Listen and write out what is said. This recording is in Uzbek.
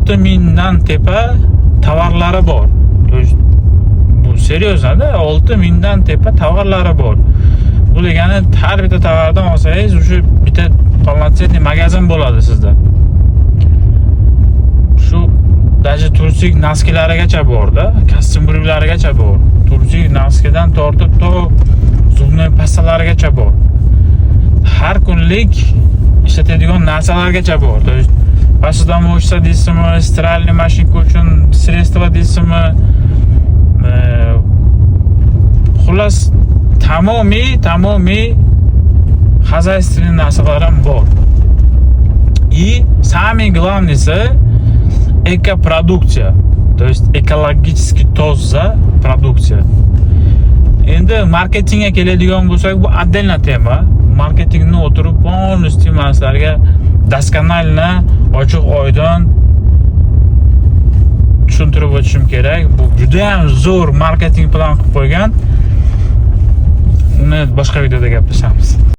6000 dan tepa tovarlari bor. Bu seriozda 6000 dan tepa tovarlari bor. Bu degani har bitta tovardan olsangiz o'sha bitta полноценный magazin bo'ladi sizda. Shu даже turistik noskilarigacha borda, kostyum briklarigacha bor. Turistik noskidan tortib to zubnoy pastalarigacha bor. Har kunlik ishlatadigan narsalargacha bor. То есть посудомоечка deysizmi, стиральный mashinka uchun средства deysizmi, xullas tamomiy хозяйственный narsalar ham bor. И самое главное экопродукция, то есть экологически toza продукция. Endi marketingga keladigan bo'lsak, bu отдельно tema. Marketingni o'tirib полностью maslarga досконально, ochiq oydin tushuntirib o'tishim kerak. Bu juda ham zo'r marketing plan qilib qo'ygan. Uni boshqa videoda gaplashamiz.